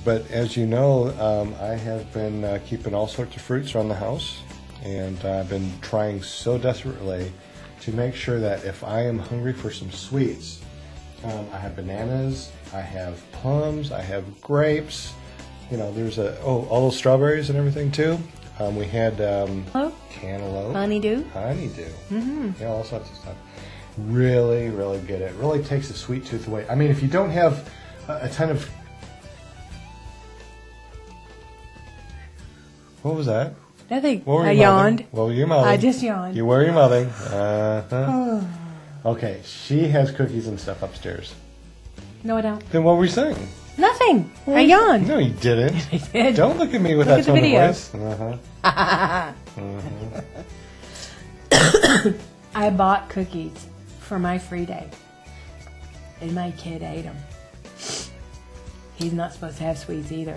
But as you know, I have been keeping all sorts of fruits around the house, and I've been trying so desperately to make sure that if I am hungry for some sweets, I have bananas, I have plums, I have grapes. You know, there's all those strawberries and everything too. We had cantaloupe, honeydew, yeah, all sorts of stuff. Really, really good. It really takes the sweet tooth away. I mean, if you don't have a ton of... What was that? Nothing. I yawned. What were you mouthing? I just yawned. You were mouthing. Uh-huh. Okay, she has cookies and stuff upstairs. No, I don't. Then what were you saying? Nothing. I yawned. No, you didn't. I did. Don't look at me with that tone of voice. Uh-huh. I bought cookies for my free day, and my kid ate them. He's not supposed to have sweets either.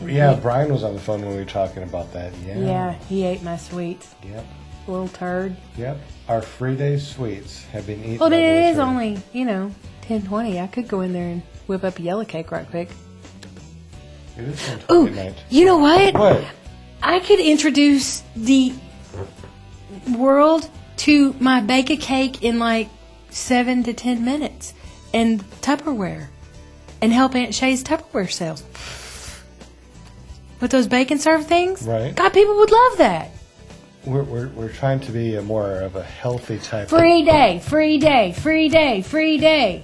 Yeah, Brian was on the phone when we were talking about that. Yeah, he ate my sweets. Yep. Little turd. Yep. Our free day sweets have been eaten. Well, it is only, 10:20. I could go in there and whip up a yellow cake right quick. It is 10:20 Ooh, night. you know what? What? I could introduce the world to my bake a cake in like 7 to 10 minutes and Tupperware and help Aunt Shay's Tupperware sales. With those bake and serve things? Right. God, people would love that. We're trying to be more of a healthy type. Free day, free day, free day, free day.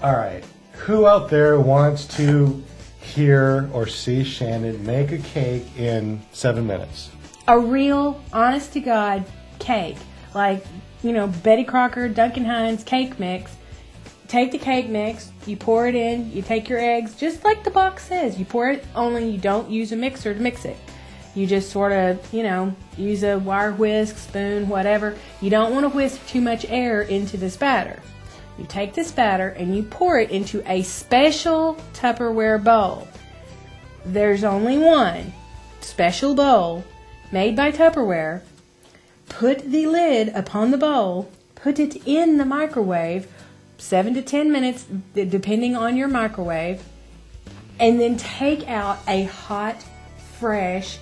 All right. Who out there wants to hear or see Shannon make a cake in 7 minutes? A real, honest to God cake. Like, Betty Crocker, Duncan Hines cake mix. Take the cake mix, you pour it in, you take your eggs, just like the box says. You pour it, only you don't use a mixer to mix it. You just sort of, use a wire whisk, spoon, whatever. You don't want to whisk too much air into this batter. You take this batter and you pour it into a special Tupperware bowl. There's only one special bowl made by Tupperware. Put the lid upon the bowl, put it in the microwave, 7 to 10 minutes, depending on your microwave, and then take out a hot, fresh,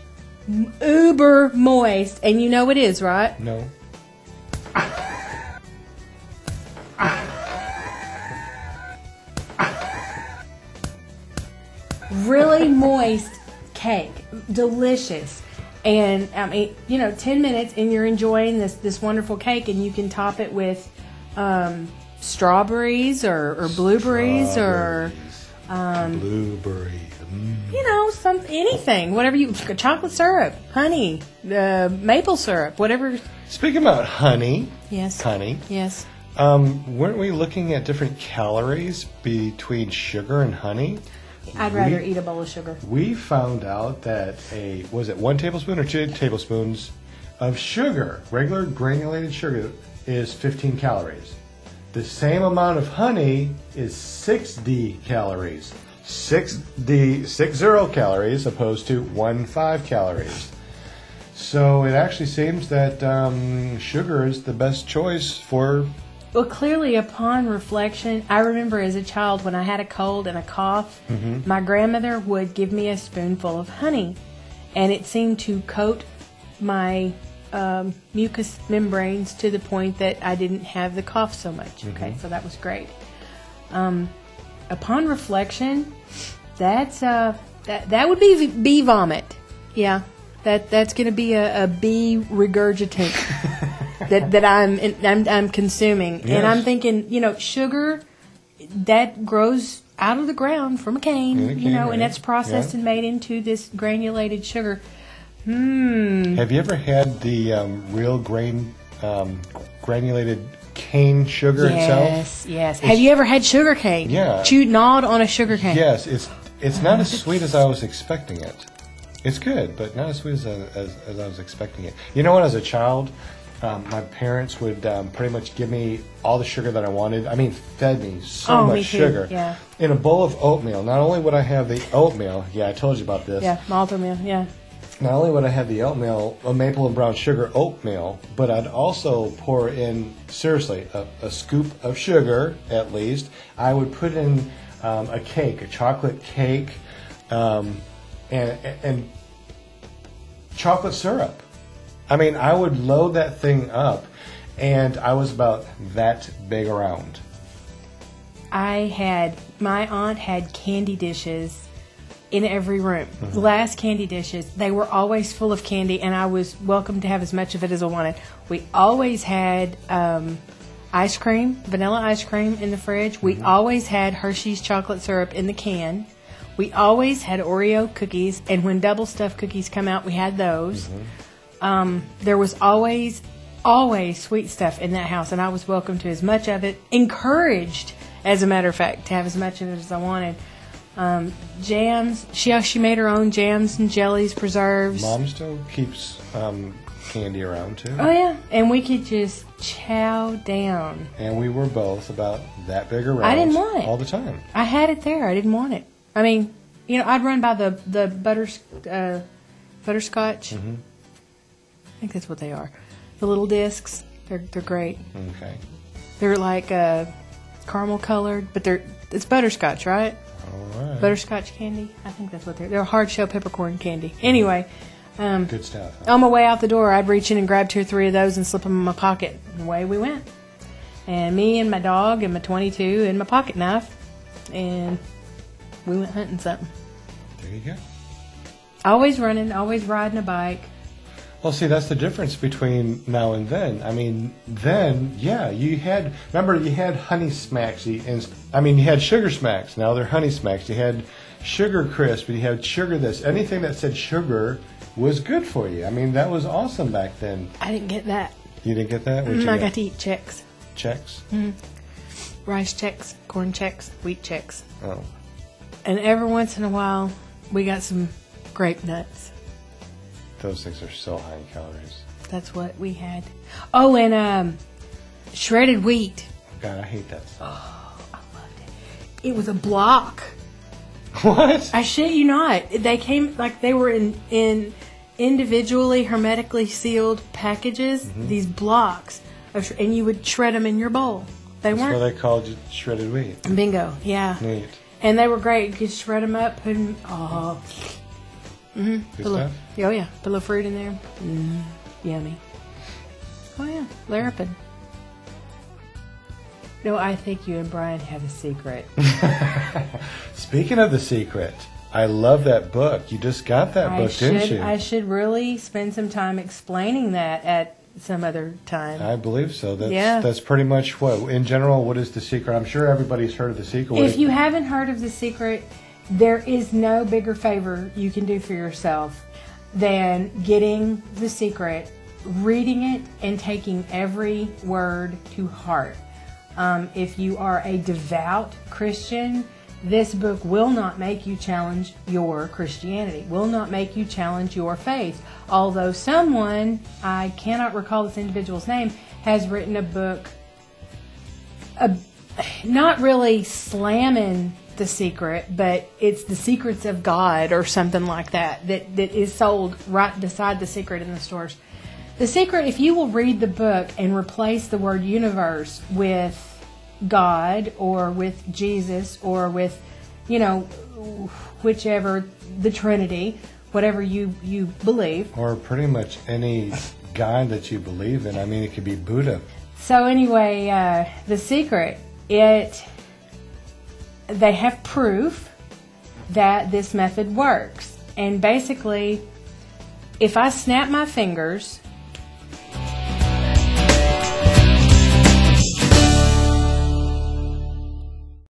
uber moist, and you know it is, right? No. Really moist cake. Delicious. And, 10 minutes, and you're enjoying this wonderful cake, and you can top it with strawberries or blueberries or blueberry. Anything, whatever chocolate syrup, honey, maple syrup, whatever. Speaking about honey. Yes. Honey. Yes. Weren't we looking at different calories between sugar and honey? I'd rather eat a bowl of sugar. We found out that was it 1 tablespoon or 2 tablespoons of sugar, regular granulated sugar, is 15 calories. The same amount of honey is 60 calories. 60 calories opposed to 15 calories. So it actually seems that sugar is the best choice for... Well, clearly, upon reflection, I remember as a child when I had a cold and a cough, my grandmother would give me a spoonful of honey, and it seemed to coat my mucous membranes to the point that I didn't have the cough so much. Okay, so that was great. Upon reflection, that's that would be bee vomit. Yeah, that's going to be a bee regurgitant that I'm consuming, yes. And I'm thinking, sugar that grows out of the ground from a cane, right? And that's processed and made into this granulated sugar. Have you ever had the real granulated cane sugar itself? Yes. Have you ever had sugar cane? Yeah. Gnawed on a sugar cane? Yes. It's not as sweet as I was expecting it. It's good, but not as sweet as I was expecting it. You know what? As a child, my parents would pretty much give me all the sugar that I wanted. I mean, fed me so much sugar. Yeah. In a bowl of oatmeal. Not only would I have the oatmeal. Yeah, I told you about this. Yeah, malt oatmeal. Yeah. Not only would I have the oatmeal, a maple and brown sugar oatmeal, but I'd also pour in, seriously, a scoop of sugar, at least. I would put in a cake, a chocolate cake, and chocolate syrup. I mean, I would load that thing up, and I was about that big around. My aunt had candy dishes in every room. Glass candy dishes. They were always full of candy, and I was welcome to have as much of it as I wanted. We always had ice cream, vanilla ice cream in the fridge. We always had Hershey's chocolate syrup in the can. We always had Oreo cookies, and when double stuffed cookies come out, we had those. There was always sweet stuff in that house, and I was welcome to as much of it. Encouraged, as a matter of fact, to have as much of it as I wanted. Jams. She made her own jams and jellies, preserves. Mom still keeps candy around too. Oh yeah, and we could just chow down. And we were both about that big around. I didn't want it all the time. I had it there. I didn't want it. I mean, I'd run by the butterscotch. I think that's what they are. The little discs. They're great. Okay. They're like caramel colored, but it's butterscotch, right? All right. Butterscotch candy. I think that's what they're hard shell peppercorn candy. Anyway, good stuff. Huh? on my way out the door, I'd reach in and grab 2 or 3 of those and slip them in my pocket. And away we went. And me and my dog and my 22 and my pocket knife, and we went hunting something. There you go. Always running, always riding a bike. Well, see, that's the difference between now and then. I mean, then, yeah, you had Honey Smacks, you had Sugar Smacks. Now they're Honey Smacks. You had Sugar Crisp, you had Sugar this. Anything that said sugar was good for you. I mean, that was awesome back then. I didn't get that. You didn't get that? I got to eat Chex. Chex? Rice Chex, corn Chex, wheat Chex. Oh. And every once in a while, we got some grape nuts. Those things are so high in calories. That's what we had. Oh, and shredded wheat. God, I hate that stuff. Oh, I loved it. It was a block. What? I shit you not. They came, like, they were in individually, hermetically sealed packages, these blocks, and you would shred them in your bowl. That's why they called it shredded wheat. Bingo, yeah. Neat. And they were great. You could shred them up, put them, Good stuff? Oh, yeah. Put a little fruit in there. Yummy. Oh, yeah. Larapin. No, I think you and Brian have a secret. Speaking of the secret, I love that book. You just got that book, didn't you? I should really spend some time explaining that at some other time. I believe so. That's pretty much in general, what is The Secret? I'm sure everybody's heard of The Secret. If you haven't heard of The Secret, there is no bigger favor you can do for yourself than getting The Secret, reading it, and taking every word to heart. If you are a devout Christian, this book will not make you challenge your Christianity, will not make you challenge your faith. Although someone, I cannot recall this individual's name, has written a book, not really slamming The Secret, but it's The Secrets of God or something like that is sold right beside The Secret in the stores. The Secret, if you will read the book and replace the word universe with God or with Jesus or with, whichever, the Trinity, whatever you believe. Or pretty much any God that you believe in. I mean, it could be Buddha. So anyway, The Secret, they have proof that this method works. And basically, if I snap my fingers